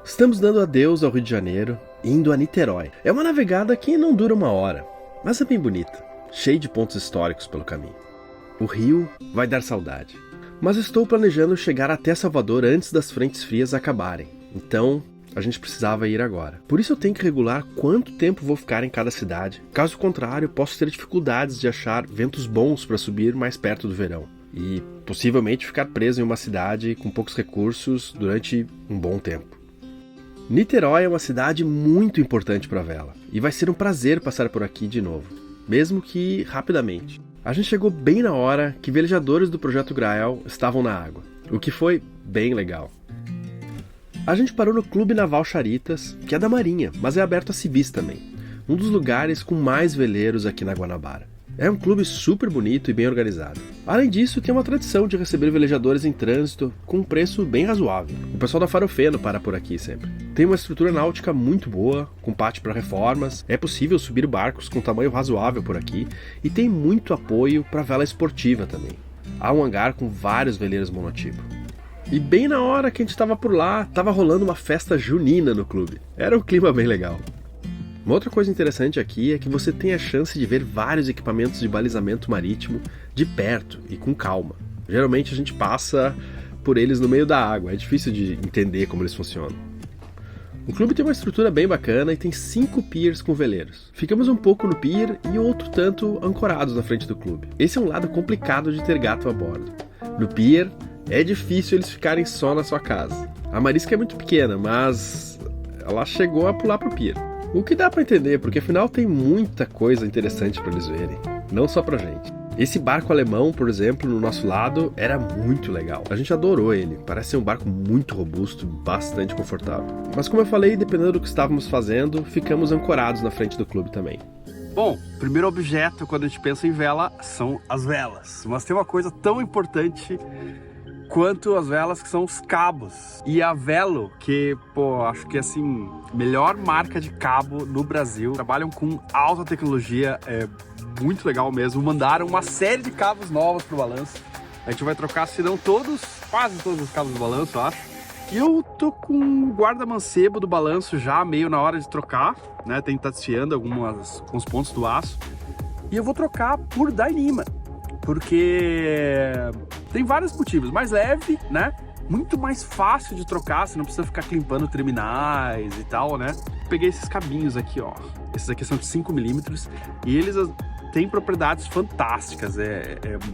Estamos dando adeus ao Rio de Janeiro, indo a Niterói. É uma navegada que não dura uma hora, mas é bem bonita, cheia de pontos históricos pelo caminho. O rio vai dar saudade. Mas estou planejando chegar até Salvador antes das frentes frias acabarem, então a gente precisava ir agora. Por isso eu tenho que regular quanto tempo vou ficar em cada cidade. Caso contrário, posso ter dificuldades de achar ventos bons para subir mais perto do verão. E possivelmente ficar preso em uma cidade com poucos recursos durante um bom tempo. Niterói é uma cidade muito importante para a vela, e vai ser um prazer passar por aqui de novo, mesmo que rapidamente. A gente chegou bem na hora que velejadores do Projeto Grael estavam na água, o que foi bem legal. A gente parou no Clube Naval Charitas, que é da Marinha, mas é aberto a civis também, um dos lugares com mais veleiros aqui na Guanabara. É um clube super bonito e bem organizado. Além disso, tem uma tradição de receber velejadores em trânsito com um preço bem razoável. O pessoal da Farofeno para por aqui sempre. Tem uma estrutura náutica muito boa, com pátio para reformas, é possível subir barcos com tamanho razoável por aqui e tem muito apoio para vela esportiva também. Há um hangar com vários veleiros monotipo. E bem na hora que a gente estava por lá, estava rolando uma festa junina no clube. Era um clima bem legal. Uma outra coisa interessante aqui é que você tem a chance de ver vários equipamentos de balizamento marítimo de perto e com calma. Geralmente a gente passa por eles no meio da água, é difícil de entender como eles funcionam. O clube tem uma estrutura bem bacana e tem 5 piers com veleiros. Ficamos um pouco no pier e outro tanto ancorados na frente do clube. Esse é um lado complicado de ter gato a bordo. No pier, é difícil eles ficarem só na sua casa. A marisca é muito pequena, mas ela chegou a pular pro pier. O que dá pra entender, porque afinal tem muita coisa interessante pra eles verem, não só pra gente. Esse barco alemão, por exemplo, no nosso lado, era muito legal. A gente adorou ele, parece ser um barco muito robusto, bastante confortável. Mas como eu falei, dependendo do que estávamos fazendo, ficamos ancorados na frente do clube também. Bom, o primeiro objeto quando a gente pensa em vela são as velas. Mas tem uma coisa tão importante quanto as velas, que são os cabos. E a Velo, que, acho que assim, melhor marca de cabo no Brasil. Trabalham com alta tecnologia, é muito legal mesmo. Mandaram uma série de cabos novos pro balanço. A gente vai trocar, se não todos, quase todos os cabos do balanço, eu acho. E eu tô com o guarda-mancebo do balanço já meio na hora de trocar, né? Tem que estar desfiando alguns pontos do aço. E eu vou trocar por Dyneema, porque tem vários motivos. Mais leve, né? Muito mais fácil de trocar, você não precisa ficar climpando terminais e tal, né? Peguei esses cabinhos aqui, ó. Esses aqui são de 5 milímetros e eles têm propriedades fantásticas.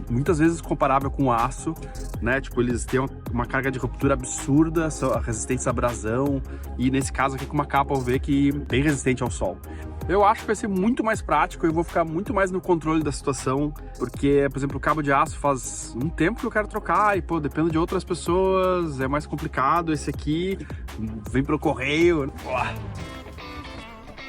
Muitas vezes comparável com aço, né? Tipo, eles têm uma carga de ruptura absurda, são resistentes à abrasão e nesse caso aqui com uma capa UV que é bem resistente ao sol. Eu acho que vai ser muito mais prático, eu vou ficar muito mais no controle da situação, porque, por exemplo, o cabo de aço faz um tempo que eu quero trocar e, dependo de outras pessoas, é mais complicado. Esse aqui vem pelo correio.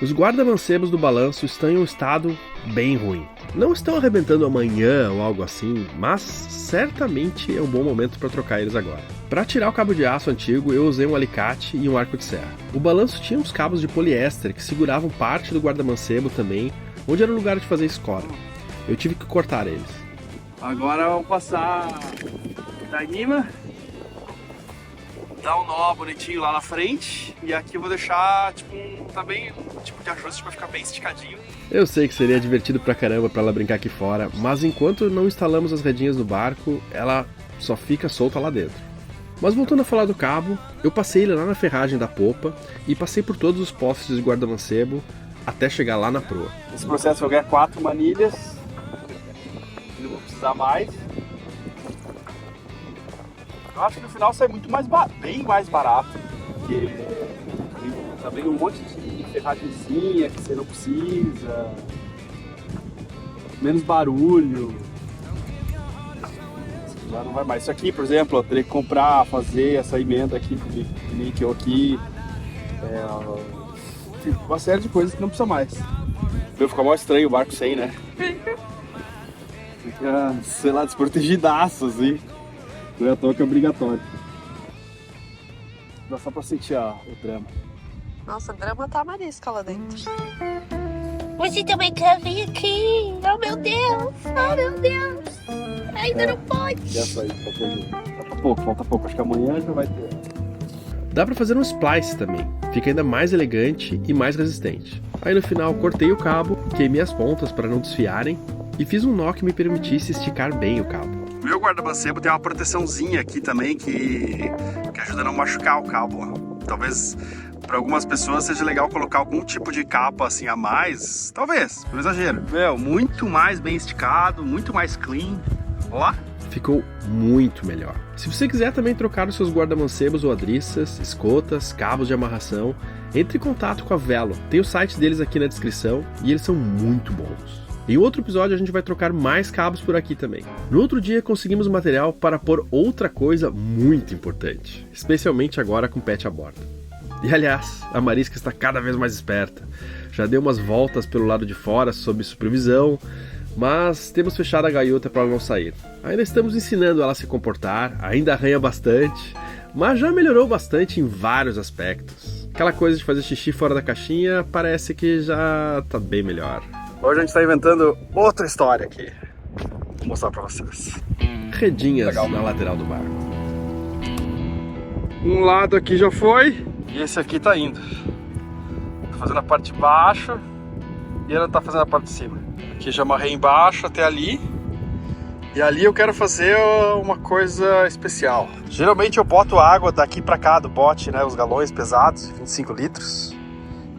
Os guarda-mancebos do balanço estão em um estado bem ruim. Não estão arrebentando amanhã ou algo assim, mas certamente é um bom momento para trocar eles agora. Para tirar o cabo de aço antigo, eu usei um alicate e um arco de serra. O balanço tinha uns cabos de poliéster que seguravam parte do guarda-mancebo também, onde era o lugar de fazer escora. Eu tive que cortar eles. Agora vamos passar da Dyneema, dar um nó bonitinho lá na frente, e aqui eu vou deixar tá bem tipo de ajuste para ficar bem esticadinho. Eu sei que seria divertido pra caramba pra ela brincar aqui fora, mas enquanto não instalamos as redinhas no barco, ela só fica solta lá dentro. Mas voltando a falar do cabo, eu passei ele lá na ferragem da popa e passei por todos os postes de guarda-mancebo até chegar lá na proa. Esse processo eu ganhei 4 manilhas, não vou precisar mais. Eu acho que no final sai muito mais bem mais barato, porque também um monte de ferragemzinha que você não precisa, menos barulho. Já não vai mais. Isso aqui, por exemplo, eu teria que comprar, fazer essa emenda aqui, que nem que eu aqui. Uma série de coisas que não precisa mais. Vai ficar mais estranho o barco sem, né? Fica, sei lá, desprotegidaço, assim. Não é à toa que é obrigatório. Dá só pra sentir o drama. Nossa, drama tá marisca lá dentro. Você também quer vir aqui? Oh, meu Deus! Oh, meu Deus! Ainda não pode! Já saiu, falta pouco. Acho que amanhã já vai ter. Dá pra fazer um splice também, fica ainda mais elegante e mais resistente. Aí no final cortei o cabo, queimei as pontas para não desfiarem e fiz um nó que me permitisse esticar bem o cabo. O meu guarda-mancebo tem uma proteçãozinha aqui também que ajuda a não machucar o cabo. Talvez para algumas pessoas seja legal colocar algum tipo de capa assim a mais, talvez, não exagero. Meu, muito mais bem esticado, muito mais clean. Olha lá. Ficou muito melhor. Se você quiser também trocar os seus guarda-mancebos ou adriças, escotas, cabos de amarração, entre em contato com a Velo. Tem o site deles aqui na descrição e eles são muito bons. Em outro episódio a gente vai trocar mais cabos por aqui também. No outro dia conseguimos material para pôr outra coisa muito importante, especialmente agora com o pet a bordo. E aliás, a Marisca está cada vez mais esperta. Já deu umas voltas pelo lado de fora sob supervisão, mas temos fechado a gaiota para ela não sair. Ainda estamos ensinando ela a se comportar, ainda arranha bastante, mas já melhorou bastante em vários aspectos. Aquela coisa de fazer xixi fora da caixinha parece que já tá bem melhor. Hoje a gente está inventando outra história aqui. Vou mostrar para vocês. Redinhas Legal. na lateral do barco. Um lado aqui já foi e esse aqui tá indo. Tô fazendo a parte de baixo e ela tá fazendo a parte de cima. Aqui já amarrei embaixo até ali. E ali eu quero fazer uma coisa especial. Geralmente eu boto água daqui pra cá do bote, né? Os galões pesados, 25 litros.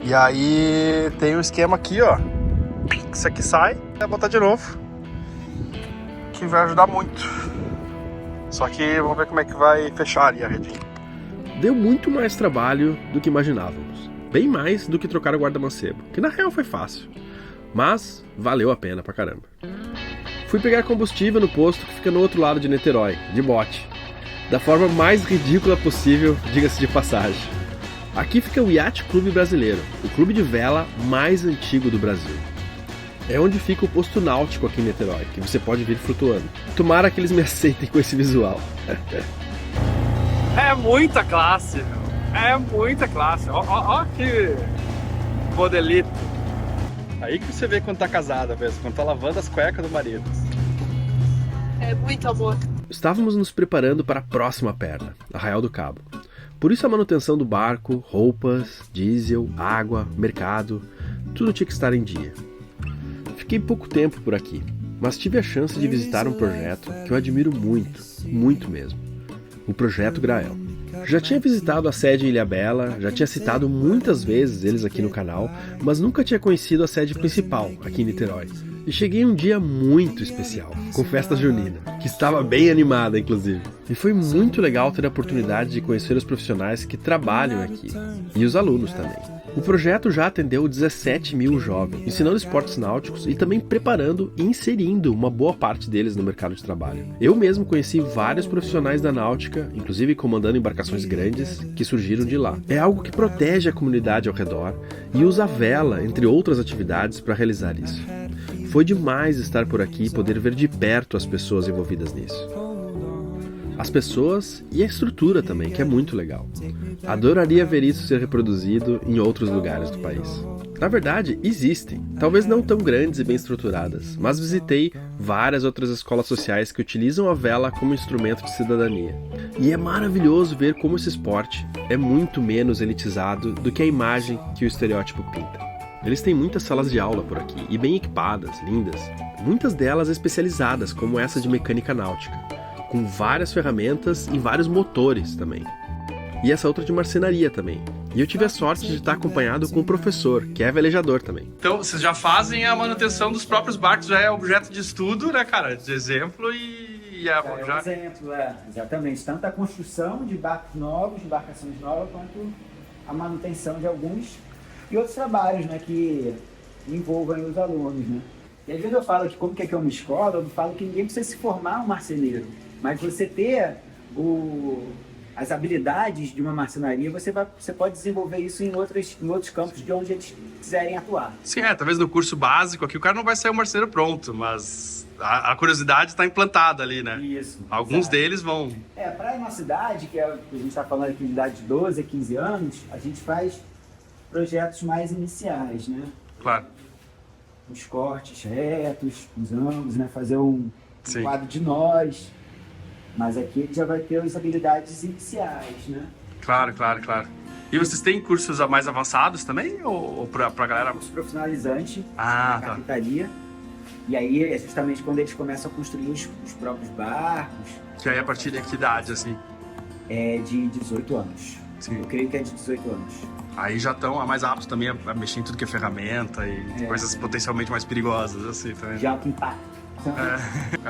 E aí tem um esquema aqui, ó. Isso aqui sai, vai botar de novo. Que vai ajudar muito. Só que vamos ver como é que vai fechar ali a redinha. Deu muito mais trabalho do que imaginávamos. Bem mais do que trocar o guarda-mancebo, que na real foi fácil. Mas valeu a pena pra caramba. Fui pegar combustível no posto que fica no outro lado de Niterói, de bote. Da forma mais ridícula possível, diga-se de passagem. Aqui fica o Yacht Clube Brasileiro, o clube de vela mais antigo do Brasil. É onde fica o posto náutico aqui em Niterói, que você pode vir flutuando. Tomara que eles me aceitem com esse visual. É muita classe, meu. É muita classe. Ó que modelito. Aí que você vê quando tá casada mesmo, quando tá lavando as cuecas do marido. É muito amor. Estávamos nos preparando para a próxima perna, Arraial do Cabo. Por isso a manutenção do barco, roupas, diesel, água, mercado, tudo tinha que estar em dia. Fiquei pouco tempo por aqui, mas tive a chance de visitar um projeto que eu admiro muito, muito mesmo. O Projeto Grael. Já tinha visitado a sede em Ilhabela, já tinha citado muitas vezes eles aqui no canal, mas nunca tinha conhecido a sede principal, aqui em Niterói. E cheguei um dia muito especial, com festa junina, que estava bem animada inclusive. E foi muito legal ter a oportunidade de conhecer os profissionais que trabalham aqui, e os alunos também. O projeto já atendeu 17 mil jovens, ensinando esportes náuticos e também preparando e inserindo uma boa parte deles no mercado de trabalho. Eu mesmo conheci vários profissionais da náutica, inclusive comandando embarcações grandes, que surgiram de lá. É algo que protege a comunidade ao redor e usa a vela, entre outras atividades, para realizar isso. Foi demais estar por aqui e poder ver de perto as pessoas envolvidas nisso. As pessoas e a estrutura também, que é muito legal. Adoraria ver isso ser reproduzido em outros lugares do país. Na verdade, existem, talvez não tão grandes e bem estruturadas, mas visitei várias outras escolas sociais que utilizam a vela como instrumento de cidadania. E é maravilhoso ver como esse esporte é muito menos elitizado do que a imagem que o estereótipo pinta. Eles têm muitas salas de aula por aqui, e bem equipadas, lindas, muitas delas especializadas, como essa de mecânica náutica, com várias ferramentas e vários motores também. E essa outra de marcenaria também. E eu tive a sorte de estar acompanhado com um professor, que é velejador também. Então, vocês já fazem a manutenção dos próprios barcos, já é objeto de estudo, né, cara? De exemplo É um exemplo, exatamente. Tanto a construção de barcos novos, de embarcações novas, quanto a manutenção de alguns e outros trabalhos, né, que envolvam os alunos, né? E às vezes eu falo que como que é uma escola, eu falo que ninguém precisa se formar um marceneiro, mas você ter as habilidades de uma marcenaria, você pode desenvolver isso em outros campos de onde eles quiserem atuar. Sim, talvez no curso básico aqui o cara não vai sair um marceneiro pronto, mas a curiosidade está implantada ali, né? Isso. Alguns deles vão... Para a nossa idade, que a gente está falando aqui de idade de 12 a 15 anos, a gente faz projetos mais iniciais, né? Claro. Os cortes retos, os ângulos, né? Fazer um Sim. quadro de nós. Mas aqui ele já vai ter as habilidades iniciais, né? Claro. E vocês têm cursos mais avançados também? Ou pra galera? Curso profissionalizante, Ah, tá. carpintaria. E aí é justamente quando eles começam a construir os próprios barcos. Que aí a partir de que idade, assim? É de 18 anos. Sim. Eu creio que é de 18 anos. Aí já estão mais aptos também a mexer em tudo que é ferramenta e coisas potencialmente mais perigosas, assim, também. De alto impacto.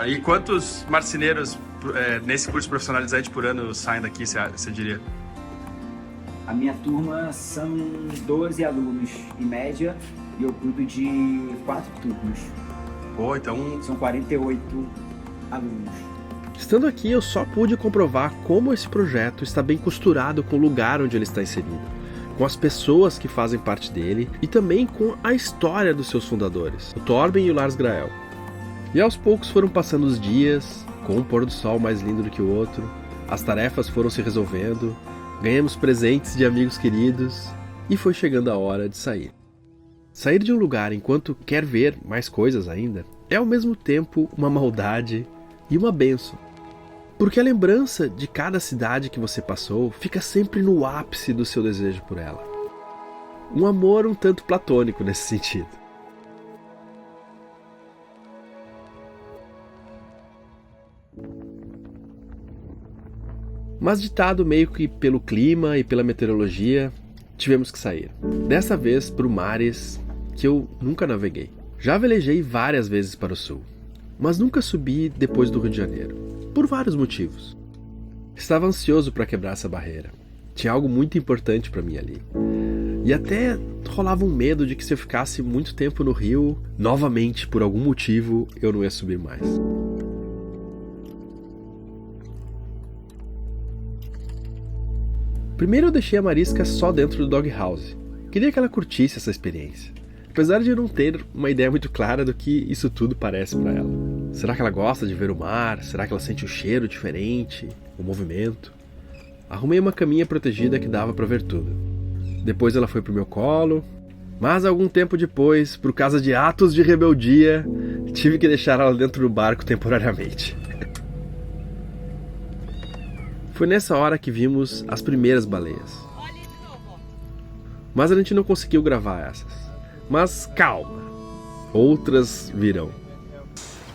E quantos marceneiros nesse curso profissionalizante por ano saem daqui, você diria? A minha turma são 12 alunos em média e eu cuido de 4 turnos. Pô, então... São 48 alunos. Estando aqui, eu só pude comprovar como esse projeto está bem costurado com o lugar onde ele está inserido, com as pessoas que fazem parte dele e também com a história dos seus fundadores, o Torben e o Lars Grael. E aos poucos foram passando os dias, com um pôr do sol mais lindo do que o outro, as tarefas foram se resolvendo, ganhamos presentes de amigos queridos e foi chegando a hora de sair. Sair de um lugar enquanto quer ver mais coisas ainda é ao mesmo tempo uma maldade e uma bênção. Porque a lembrança de cada cidade que você passou fica sempre no ápice do seu desejo por ela. Um amor um tanto platônico nesse sentido. Mas ditado meio que pelo clima e pela meteorologia, tivemos que sair. Dessa vez por mares que eu nunca naveguei. Já velejei várias vezes para o sul, mas nunca subi depois do Rio de Janeiro, por vários motivos. Estava ansioso para quebrar essa barreira. Tinha algo muito importante para mim ali. E até rolava um medo de que se eu ficasse muito tempo no Rio, novamente, por algum motivo, eu não ia subir mais. Primeiro eu deixei a Mariska só dentro do doghouse. Queria que ela curtisse essa experiência. Apesar de eu não ter uma ideia muito clara do que isso tudo parece para ela. Será que ela gosta de ver o mar? Será que ela sente o cheiro diferente? O movimento? Arrumei uma caminha protegida que dava para ver tudo. Depois ela foi pro meu colo, mas algum tempo depois, por causa de atos de rebeldia, tive que deixar ela dentro do barco temporariamente. Foi nessa hora que vimos as primeiras baleias. Mas a gente não conseguiu gravar essas. Mas calma, outras virão.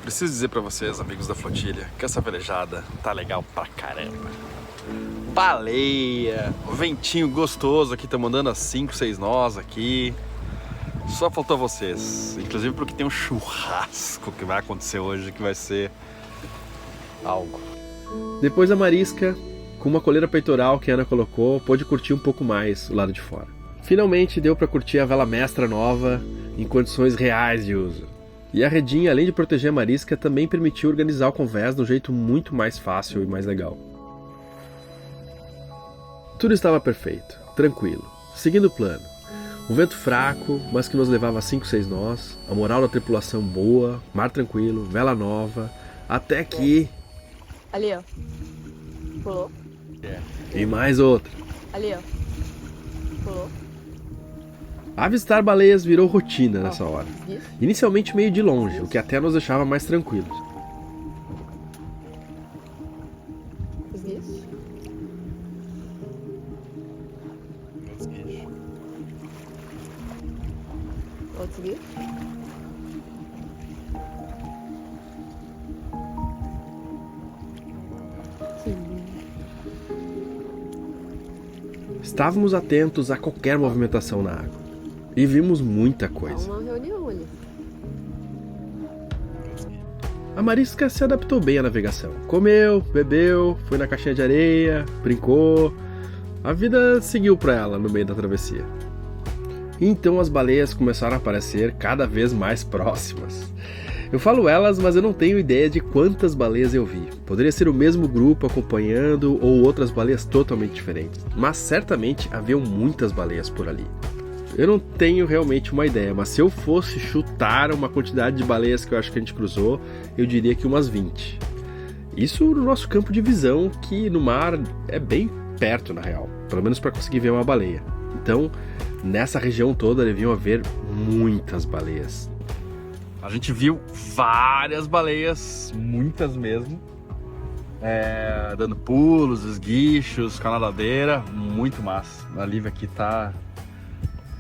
Preciso dizer pra vocês, amigos da flotilha, que essa velejada tá legal pra caramba. Baleia, ventinho gostoso aqui, tá mandando as 5, 6 nós aqui. Só faltou vocês, inclusive porque tem um churrasco que vai acontecer hoje, que vai ser algo. Depois a Mariska, com uma coleira peitoral que a Ana colocou, pôde curtir um pouco mais o lado de fora. Finalmente deu para curtir a vela mestra nova em condições reais de uso. E a redinha, além de proteger a Mariska, também permitiu organizar o convés de um jeito muito mais fácil e mais legal. Tudo estava perfeito, tranquilo, seguindo o plano. O vento fraco, mas que nos levava a 5, 6 nós, a moral da tripulação boa, mar tranquilo, vela nova, até que... Ali, ó. Pulou. E mais outra. Ali, ó. Pulou. Avistar baleias virou rotina nessa hora. Inicialmente meio de longe, o que até nos deixava mais tranquilos. Isso. Outros guias. Estávamos atentos a qualquer movimentação na água. E vimos muita coisa. Uma reunião ali. A Mariska se adaptou bem à navegação. Comeu, bebeu, foi na caixinha de areia, brincou. A vida seguiu para ela no meio da travessia. E então as baleias começaram a aparecer cada vez mais próximas. Eu falo elas, mas eu não tenho ideia de quantas baleias eu vi. Poderia ser o mesmo grupo acompanhando ou outras baleias totalmente diferentes. Mas certamente haviam muitas baleias por ali. Eu não tenho realmente uma ideia, mas se eu fosse chutar uma quantidade de baleias que eu acho que a gente cruzou, eu diria que umas 20. Isso no nosso campo de visão, que no mar é bem perto na real, pelo menos para conseguir ver uma baleia. Então, nessa região toda deviam haver muitas baleias. A gente viu várias baleias, muitas mesmo. dando pulos, esguichos, com a nadadeira, muito massa. A Lívia aqui tá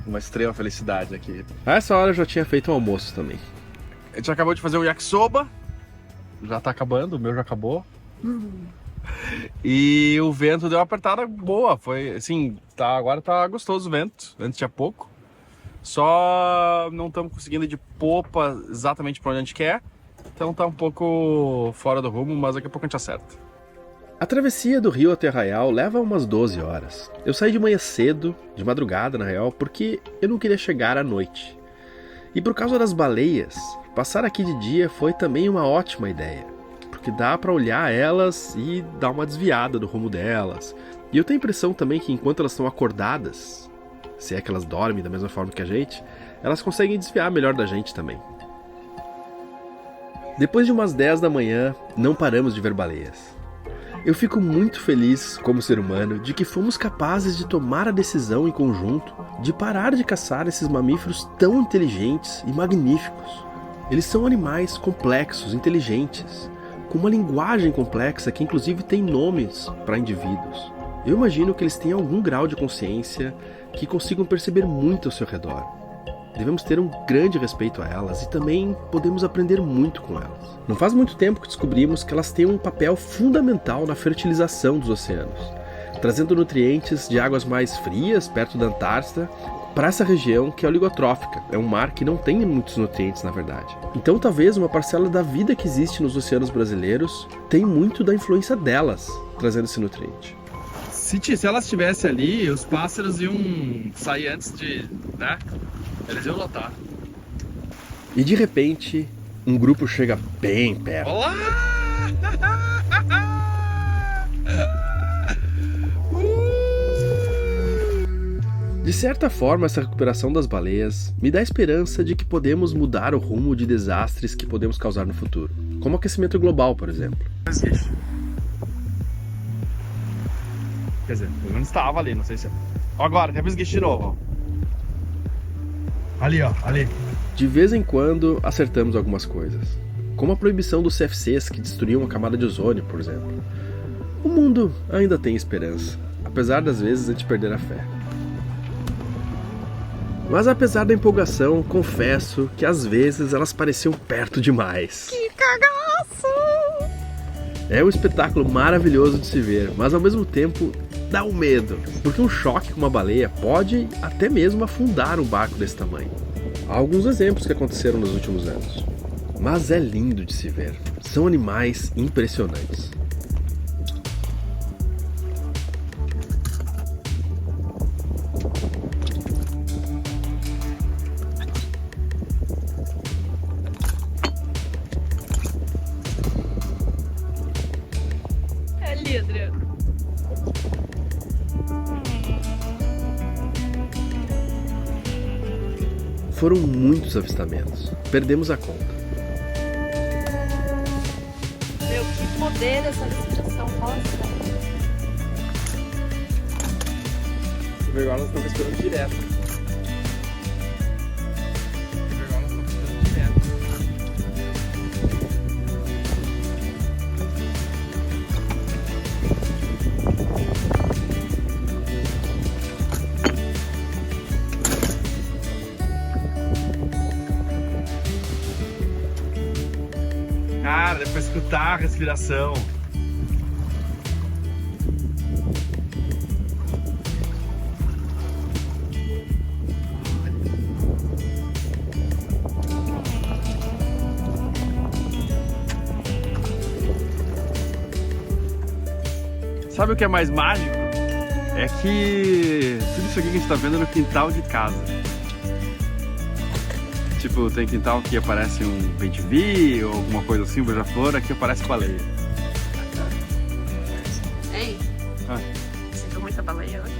uma extrema felicidade aqui. A essa hora eu já tinha feito o almoço também. A gente acabou de fazer um yakisoba, já tá acabando, o meu já acabou. E o vento deu uma apertada boa, foi assim, agora tá gostoso o vento, antes tinha pouco. Só não estamos conseguindo ir de popa exatamente para onde a gente quer, então tá um pouco fora do rumo, mas daqui a pouco a gente acerta. A travessia do rio até Arraial leva umas 12 horas. Eu saí de manhã cedo, de madrugada na real, porque eu não queria chegar à noite. E por causa das baleias, passar aqui de dia foi também uma ótima ideia, porque dá para olhar elas e dar uma desviada do rumo delas. E eu tenho a impressão também que enquanto elas estão acordadas, se é que elas dormem da mesma forma que a gente, elas conseguem desviar melhor da gente também. Depois de umas 10 da manhã, não paramos de ver baleias. Eu fico muito feliz, como ser humano, de que fomos capazes de tomar a decisão em conjunto de parar de caçar esses mamíferos tão inteligentes e magníficos. Eles são animais complexos, inteligentes, com uma linguagem complexa que inclusive tem nomes para indivíduos. Eu imagino que eles têm algum grau de consciência que consigam perceber muito ao seu redor. Devemos ter um grande respeito a elas e também podemos aprender muito com elas. Não faz muito tempo que descobrimos que elas têm um papel fundamental na fertilização dos oceanos, trazendo nutrientes de águas mais frias, perto da Antártida, para essa região que é oligotrófica. É um mar que não tem muitos nutrientes, na verdade. Então talvez uma parcela da vida que existe nos oceanos brasileiros tem muito da influência delas, trazendo esse nutriente. Se elas estivessem ali, os pássaros iam sair antes de, né? Eles iam lotar. E de repente, um grupo chega bem perto. Olá! De certa forma, essa recuperação das baleias me dá a esperança de que podemos mudar o rumo de desastres que podemos causar no futuro, como o aquecimento global, por exemplo. Quer dizer, pelo menos estava ali, não sei se... Agora, tem um esguicho de novo. Ali, ó, ali. De vez em quando, acertamos algumas coisas, como a proibição dos CFCs que destruíam a camada de ozônio, por exemplo. O mundo ainda tem esperança, apesar das vezes a gente perder a fé. Mas apesar da empolgação, confesso que às vezes elas pareciam perto demais. Que cagaço! É um espetáculo maravilhoso de se ver, mas ao mesmo tempo dá um medo, porque um choque com uma baleia pode até mesmo afundar um barco desse tamanho. Há alguns exemplos que aconteceram nos últimos anos, mas é lindo de se ver. São animais impressionantes. É ali, Adriano. Foram muitos avistamentos, perdemos a conta. Meu, que poder essa respiração, nossa. Agora nós estamos respirando direto. Agora nós estamos respirando direto. Cara, dá pra escutar a respiração. Sabe o que é mais mágico? É que tudo isso aqui que a gente tá vendo é no quintal de casa. Tipo, tem quintal que aparece um bem-te-vi ou alguma coisa assim, um beija-flor, aqui aparece baleia. Ei, Ah, você viu muita baleia hoje?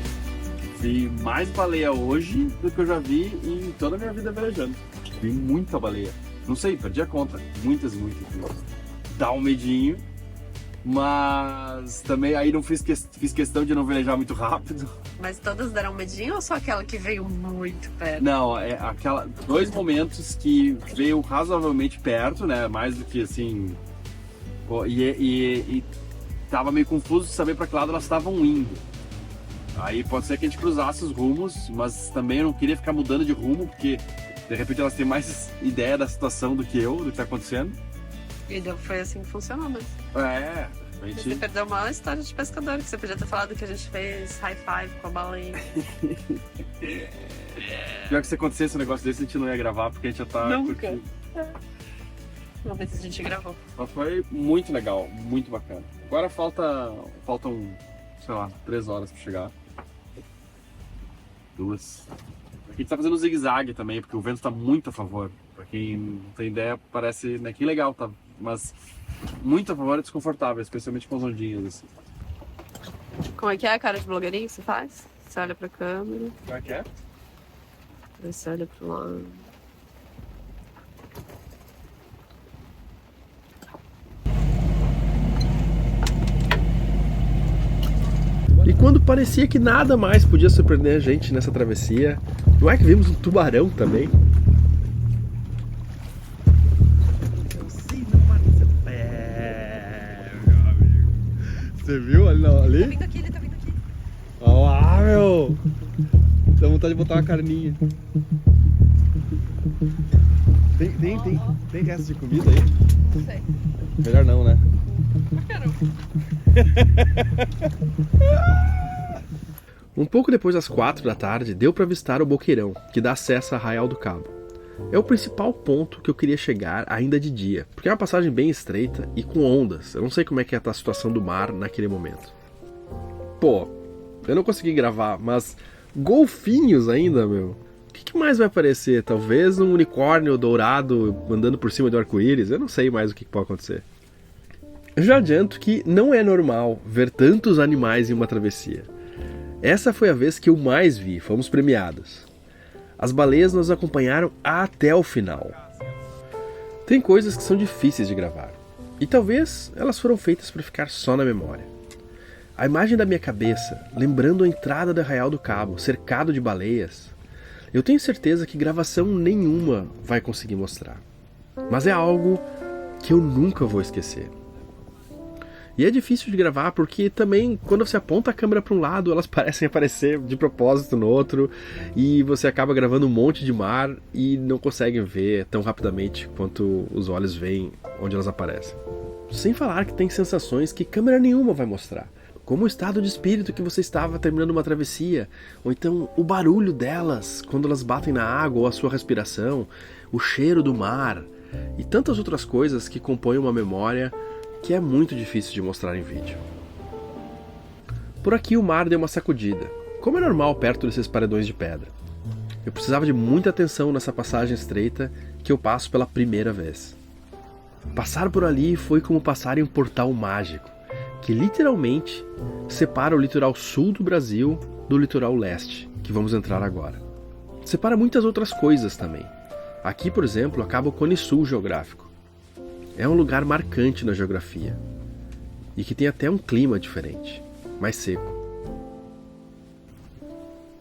vi mais baleia hoje do que eu já vi em toda a minha vida velejando. Vi muita baleia. Não sei, perdi a conta. Muitas. Dá um medinho, mas também aí não fiz questão de não velejar muito rápido. Mas todas deram medinho ou só aquela que veio muito perto? Não, é aquela dois momentos que veio razoavelmente perto, né? Mais do que assim. Pô, e tava meio confuso de saber para que lado elas estavam indo. Aí pode ser que a gente cruzasse os rumos, mas também eu não queria ficar mudando de rumo, porque de repente elas têm mais ideia da situação do que eu, do que tá acontecendo. E foi assim que funcionou, mas É, a você gente... perdeu uma história de pescador, que você podia ter falado que a gente fez high five com a baleia. Pior que se acontecesse um negócio desse, a gente não ia gravar, porque a gente já tá... Nunca. curtindo. Vamos ver se a gente gravou. Mas foi muito legal, muito bacana. Agora faltam, sei lá, 3 horas pra chegar. 2. Aqui a gente tá fazendo zigue-zague também, porque o vento tá muito a favor. Pra quem não tem ideia, parece, né, que legal, tá? Mas muito a favor é desconfortável, especialmente com as ondinhas, assim. Como é que é a cara de blogueirinho que você faz? Você olha pra câmera, Como é que é? aí você olha pro lado. E quando parecia que nada mais podia surpreender a gente nessa travessia, não é que vimos um tubarão também? Você viu ali? Tá vindo aqui, ele tá vindo aqui. Olha lá, meu! Dá vontade de botar uma carninha. Tem resto de comida aí? Não sei. Melhor não, né? Um pouco depois das 4 da tarde, deu para avistar o Boqueirão, que dá acesso a Arraial do Cabo. É o principal ponto que eu queria chegar ainda de dia, porque é uma passagem bem estreita e com ondas. Eu não sei como é que é a situação do mar naquele momento. Pô, eu não consegui gravar, mas golfinhos ainda, meu. O que mais vai aparecer? Talvez um unicórnio dourado andando por cima do arco-íris? Eu não sei mais o que pode acontecer. Eu já adianto que não é normal ver tantos animais em uma travessia. Essa foi a vez que eu mais vi, fomos premiados. As baleias nos acompanharam até o final. Tem coisas que são difíceis de gravar, e talvez elas foram feitas para ficar só na memória. A imagem da minha cabeça, lembrando a entrada do Arraial do Cabo, cercado de baleias, eu tenho certeza que gravação nenhuma vai conseguir mostrar. Mas é algo que eu nunca vou esquecer. E é difícil de gravar porque também quando você aponta a câmera para um lado, elas parecem aparecer de propósito no outro, e você acaba gravando um monte de mar e não consegue ver tão rapidamente quanto os olhos veem onde elas aparecem. Sem falar que tem sensações que câmera nenhuma vai mostrar, como o estado de espírito que você estava terminando uma travessia, ou então o barulho delas quando elas batem na água, ou a sua respiração, o cheiro do mar e tantas outras coisas que compõem uma memória que é muito difícil de mostrar em vídeo. Por aqui o mar deu uma sacudida, como é normal perto desses paredões de pedra. Eu precisava de muita atenção nessa passagem estreita que eu passo pela primeira vez. Passar por ali foi como passar em um portal mágico, que literalmente separa o litoral sul do Brasil do litoral leste, que vamos entrar agora. Separa muitas outras coisas também. Aqui, por exemplo, acaba o Cone Sul geográfico. É um lugar marcante na geografia, e que tem até um clima diferente, mais seco.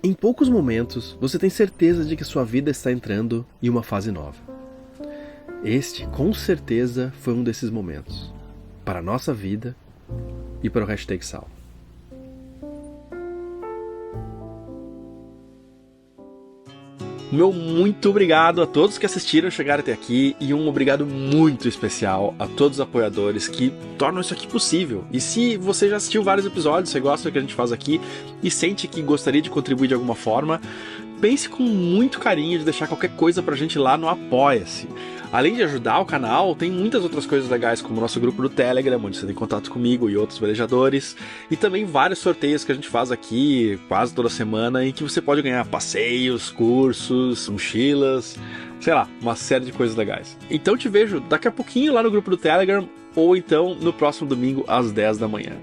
Em poucos momentos, você tem certeza de que sua vida está entrando em uma fase nova. Este, com certeza, foi um desses momentos, para a nossa vida e para o #Sal. Meu muito obrigado a todos que assistiram, chegaram até aqui, e um obrigado muito especial a todos os apoiadores que tornam isso aqui possível. E se você já assistiu vários episódios, você gosta do que a gente faz aqui e sente que gostaria de contribuir de alguma forma, pense com muito carinho de deixar qualquer coisa pra gente lá no Apoia-se. Além de ajudar o canal, tem muitas outras coisas legais, como o nosso grupo do Telegram, onde você tem contato comigo e outros velejadores, e também vários sorteios que a gente faz aqui quase toda semana, em que você pode ganhar passeios, cursos, mochilas, sei lá, uma série de coisas legais. Então te vejo daqui a pouquinho lá no grupo do Telegram, ou então no próximo domingo às 10 da manhã.